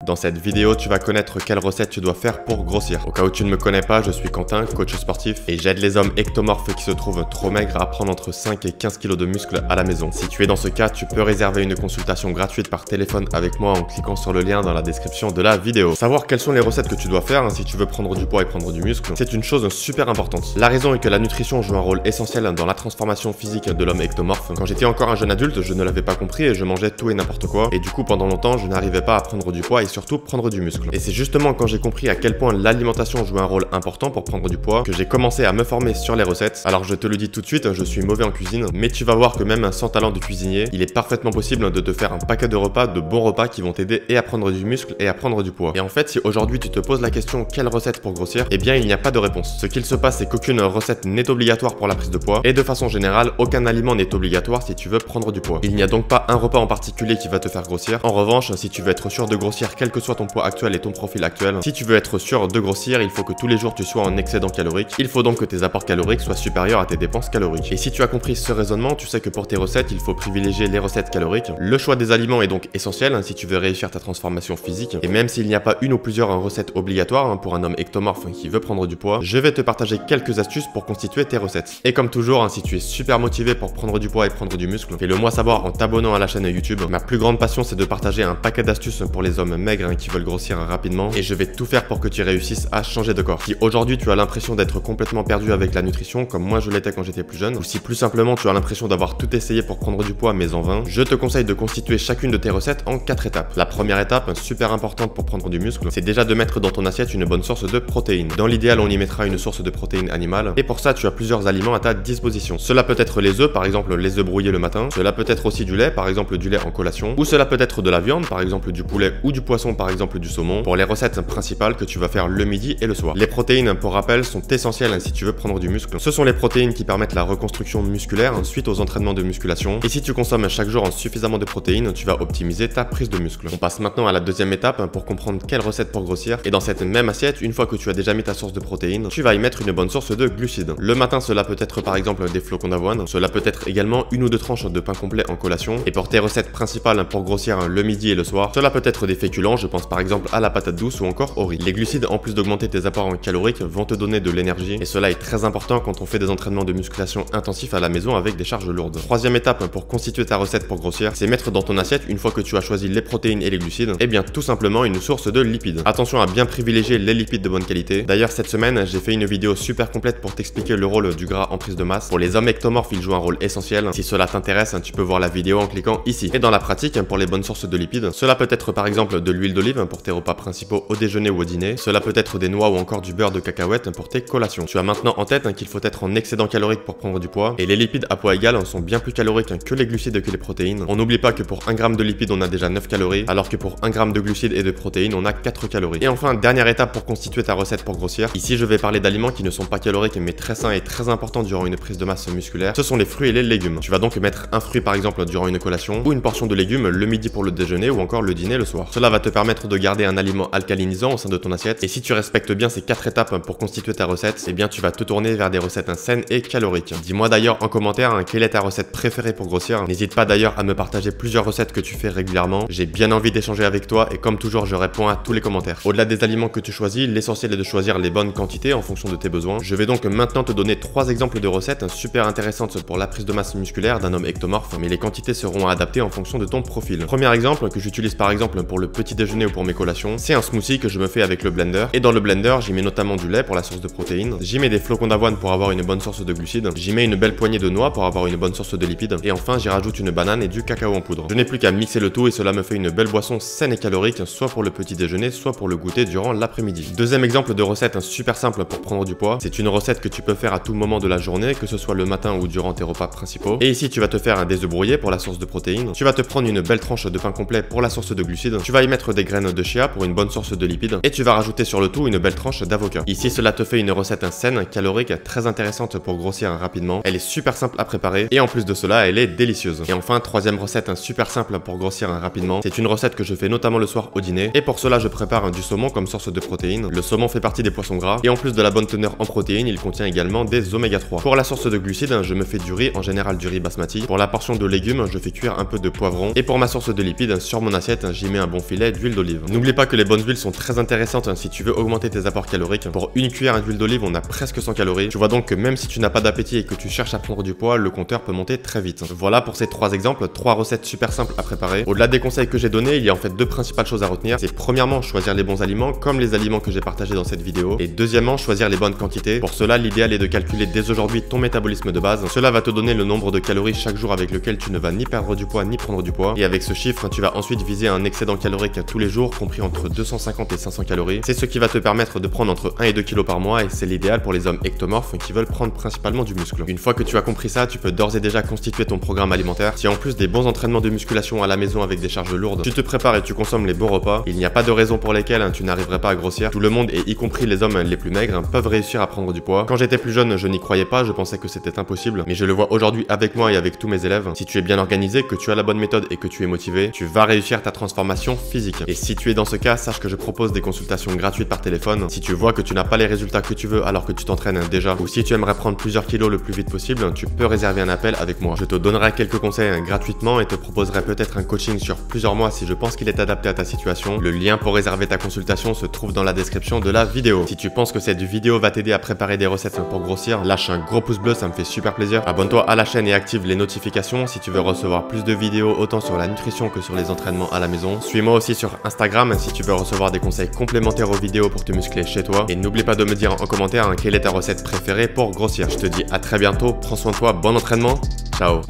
Dans cette vidéo, tu vas connaître quelle recette tu dois faire pour grossir. Au cas où tu ne me connais pas, je suis Quentin, coach sportif, et j'aide les hommes ectomorphes qui se trouvent trop maigres à prendre entre 5 et 15 kg de muscles à la maison. Si tu es dans ce cas, tu peux réserver une consultation gratuite par téléphone avec moi en cliquant sur le lien dans la description de la vidéo. Savoir quelles sont les recettes que tu dois faire si tu veux prendre du poids et prendre du muscle, c'est une chose super importante. La raison est que la nutrition joue un rôle essentiel dans la transformation physique de l'homme ectomorphe. Quand j'étais encore un jeune adulte, je ne l'avais pas compris et je mangeais tout et n'importe quoi, et du coup pendant longtemps, je n'arrivais pas à prendre du poids et surtout prendre du muscle. Et c'est justement quand j'ai compris à quel point l'alimentation joue un rôle important pour prendre du poids que j'ai commencé à me former sur les recettes. Alors je te le dis tout de suite, je suis mauvais en cuisine, mais tu vas voir que même sans talent de cuisinier, il est parfaitement possible de te faire un paquet de repas, de bons repas qui vont t'aider et à prendre du muscle et à prendre du poids. Et en fait, si aujourd'hui tu te poses la question quelle recette pour grossir, eh bien il n'y a pas de réponse. Ce qu'il se passe, c'est qu'aucune recette n'est obligatoire pour la prise de poids, et de façon générale, aucun aliment n'est obligatoire si tu veux prendre du poids. Il n'y a donc pas un repas en particulier qui va te faire grossir. En revanche, si tu veux être sûr de grossir quel que soit ton poids actuel et ton profil actuel, si tu veux être sûr de grossir, il faut que tous les jours tu sois en excédent calorique. Il faut donc que tes apports caloriques soient supérieurs à tes dépenses caloriques. Et si tu as compris ce raisonnement, tu sais que pour tes recettes, il faut privilégier les recettes caloriques. Le choix des aliments est donc essentiel si tu veux réussir ta transformation physique. Et même s'il n'y a pas une ou plusieurs recettes obligatoires pour un homme ectomorphe qui veut prendre du poids, je vais te partager quelques astuces pour constituer tes recettes. Et comme toujours, si tu es super motivé pour prendre du poids et prendre du muscle, fais-le moi savoir en t'abonnant à la chaîne YouTube. Ma plus grande passion, c'est de partager un paquet d'astuces pour les hommes maigres qui veulent grossir rapidement, et je vais tout faire pour que tu réussisses à changer de corps. Si aujourd'hui tu as l'impression d'être complètement perdu avec la nutrition, comme moi je l'étais quand j'étais plus jeune, ou si plus simplement tu as l'impression d'avoir tout essayé pour prendre du poids mais en vain, je te conseille de constituer chacune de tes recettes en 4 étapes. La première étape, super importante pour prendre du muscle, c'est déjà de mettre dans ton assiette une bonne source de protéines. Dans l'idéal, on y mettra une source de protéines animales, et pour ça tu as plusieurs aliments à ta disposition. Cela peut être les œufs, par exemple les œufs brouillés le matin, cela peut être aussi du lait, par exemple du lait en collation, ou cela peut être de la viande, par exemple du poulet ou du poisson, par exemple du saumon, pour les recettes principales que tu vas faire le midi et le soir. Les protéines, pour rappel, sont essentielles si tu veux prendre du muscle. Ce sont les protéines qui permettent la reconstruction musculaire suite aux entraînements de musculation, et si tu consommes chaque jour suffisamment de protéines, tu vas optimiser ta prise de muscle. On passe maintenant à la deuxième étape pour comprendre quelle recette pour grossir, et dans cette même assiette, une fois que tu as déjà mis ta source de protéines, tu vas y mettre une bonne source de glucides. Le matin, cela peut être par exemple des flocons d'avoine, cela peut être également une ou deux tranches de pain complet en collation, et pour tes recettes principales pour grossir le midi et le soir, cela peut être des féculents, je pense par exemple à la patate douce ou encore au riz. Les glucides, en plus d'augmenter tes apports caloriques, vont te donner de l'énergie, et cela est très important quand on fait des entraînements de musculation intensifs à la maison avec des charges lourdes. Troisième étape pour constituer ta recette pour grossir, c'est mettre dans ton assiette, une fois que tu as choisi les protéines et les glucides, et bien tout simplement une source de lipides. Attention à bien privilégier les lipides de bonne qualité. D'ailleurs cette semaine, j'ai fait une vidéo super complète pour t'expliquer le rôle du gras en prise de masse. Pour les hommes ectomorphes, il joue un rôle essentiel. Si cela t'intéresse, tu peux voir la vidéo en cliquant ici. Et dans la pratique, pour les bonnes sources de lipides, cela peut être par exemple de l'huile d'olive pour tes repas principaux au déjeuner ou au dîner. Cela peut être des noix ou encore du beurre de cacahuète pour tes collations. Tu as maintenant en tête qu'il faut être en excédent calorique pour prendre du poids, et les lipides à poids égal sont bien plus caloriques que les glucides que les protéines. On n'oublie pas que pour 1 g de lipides, on a déjà 9 calories, alors que pour 1 g de glucides et de protéines, on a 4 calories. Et enfin, dernière étape pour constituer ta recette pour grossir. Ici, je vais parler d'aliments qui ne sont pas caloriques mais très sains et très importants durant une prise de masse musculaire. Ce sont les fruits et les légumes. Tu vas donc mettre un fruit par exemple durant une collation, ou une portion de légumes le midi pour le déjeuner, ou encore le dîner le soir. Cela va te permettre de garder un aliment alcalinisant au sein de ton assiette, et si tu respectes bien ces 4 étapes pour constituer ta recette, eh bien tu vas te tourner vers des recettes saines et caloriques. Dis-moi d'ailleurs en commentaire quelle est ta recette préférée pour grossir. N'hésite pas d'ailleurs à me partager plusieurs recettes que tu fais régulièrement. J'ai bien envie d'échanger avec toi, et comme toujours, je réponds à tous les commentaires. Au-delà des aliments que tu choisis, l'essentiel est de choisir les bonnes quantités en fonction de tes besoins. Je vais donc maintenant te donner 3 exemples de recettes super intéressantes pour la prise de masse musculaire d'un homme ectomorphe, mais les quantités seront adaptées en fonction de ton profil. Premier exemple que j'utilise par exemple pour le petit déjeuner ou pour mes collations, c'est un smoothie que je me fais avec le blender, et dans le blender, j'y mets notamment du lait pour la source de protéines, j'y mets des flocons d'avoine pour avoir une bonne source de glucides, j'y mets une belle poignée de noix pour avoir une bonne source de lipides, et enfin j'y rajoute une banane et du cacao en poudre. Je n'ai plus qu'à mixer le tout, et cela me fait une belle boisson saine et calorique, soit pour le petit déjeuner, soit pour le goûter durant l'après-midi. Deuxième exemple de recette super simple pour prendre du poids, c'est une recette que tu peux faire à tout moment de la journée, que ce soit le matin ou durant tes repas principaux. Et ici tu vas te faire des œufs brouillés pour la source de protéines, tu vas te prendre une belle tranche de pain complet pour la source de glucides, tu vas y mettre des graines de chia pour une bonne source de lipides, et tu vas rajouter sur le tout une belle tranche d'avocat. Ici cela te fait une recette saine, calorique, très intéressante pour grossir rapidement. Elle est super simple à préparer, et en plus de cela elle est délicieuse. Et enfin, troisième recette super simple pour grossir rapidement, c'est une recette que je fais notamment le soir au dîner, et pour cela je prépare du saumon comme source de protéines. Le saumon fait partie des poissons gras, et en plus de la bonne teneur en protéines, il contient également des oméga 3. Pour la source de glucides, je me fais du riz, en général du riz basmati. Pour la portion de légumes, je fais cuire un peu de poivron, et pour ma source de lipides, sur mon assiette, j'y mets un bon filet d'huile d'olive. N'oublie pas que les bonnes huiles sont très intéressantes si tu veux augmenter tes apports caloriques. Pour une cuillère d'huile d'olive, on a presque 100 calories. Tu vois donc que même si tu n'as pas d'appétit et que tu cherches à prendre du poids, le compteur peut monter très vite. Voilà pour ces 3 exemples, 3 recettes super simples à préparer. Au-delà des conseils que j'ai donnés, il y a en fait 2 principales choses à retenir. C'est premièrement choisir les bons aliments comme les aliments que j'ai partagés dans cette vidéo. Et deuxièmement, choisir les bonnes quantités. Pour cela, l'idéal est de calculer dès aujourd'hui ton métabolisme de base. Cela va te donner le nombre de calories chaque jour avec lequel tu ne vas ni perdre du poids ni prendre du poids. Et avec ce chiffre, tu vas ensuite viser un excédent calorique tous les jours, compris entre 250 et 500 calories. C'est ce qui va te permettre de prendre entre 1 et 2 kg par mois et c'est l'idéal pour les hommes ectomorphes qui veulent prendre principalement du muscle. Une fois que tu as compris ça, tu peux d'ores et déjà constituer ton programme alimentaire. Si en plus des bons entraînements de musculation à la maison avec des charges lourdes, tu te prépares et tu consommes les bons repas, il n'y a pas de raison pour lesquelles tu n'arriverais pas à grossir. Tout le monde, et y compris les hommes les plus maigres, peuvent réussir à prendre du poids. Quand j'étais plus jeune, je n'y croyais pas, je pensais que c'était impossible, mais je le vois aujourd'hui avec moi et avec tous mes élèves. Si tu es bien organisé, que tu as la bonne méthode et que tu es motivé, tu vas réussir ta transformation physique. Et si tu es dans ce cas, sache que je propose des consultations gratuites par téléphone. Si tu vois que tu n'as pas les résultats que tu veux alors que tu t'entraînes déjà, ou si tu aimerais prendre plusieurs kilos le plus vite possible, tu peux réserver un appel avec moi. Je te donnerai quelques conseils gratuitement et te proposerai peut-être un coaching sur plusieurs mois si je pense qu'il est adapté à ta situation. Le lien pour réserver ta consultation se trouve dans la description de la vidéo. Si tu penses que cette vidéo va t'aider à préparer des recettes pour grossir, lâche un gros pouce bleu, ça me fait super plaisir. Abonne-toi à la chaîne et active les notifications si tu veux recevoir plus de vidéos autant sur la nutrition que sur les entraînements à la maison. Suis-moi aussi sur Instagram si tu veux recevoir des conseils complémentaires aux vidéos pour te muscler chez toi. Et n'oublie pas de me dire en commentaire quelle est ta recette préférée pour grossir. Je te dis à très bientôt, prends soin de toi, bon entraînement, ciao.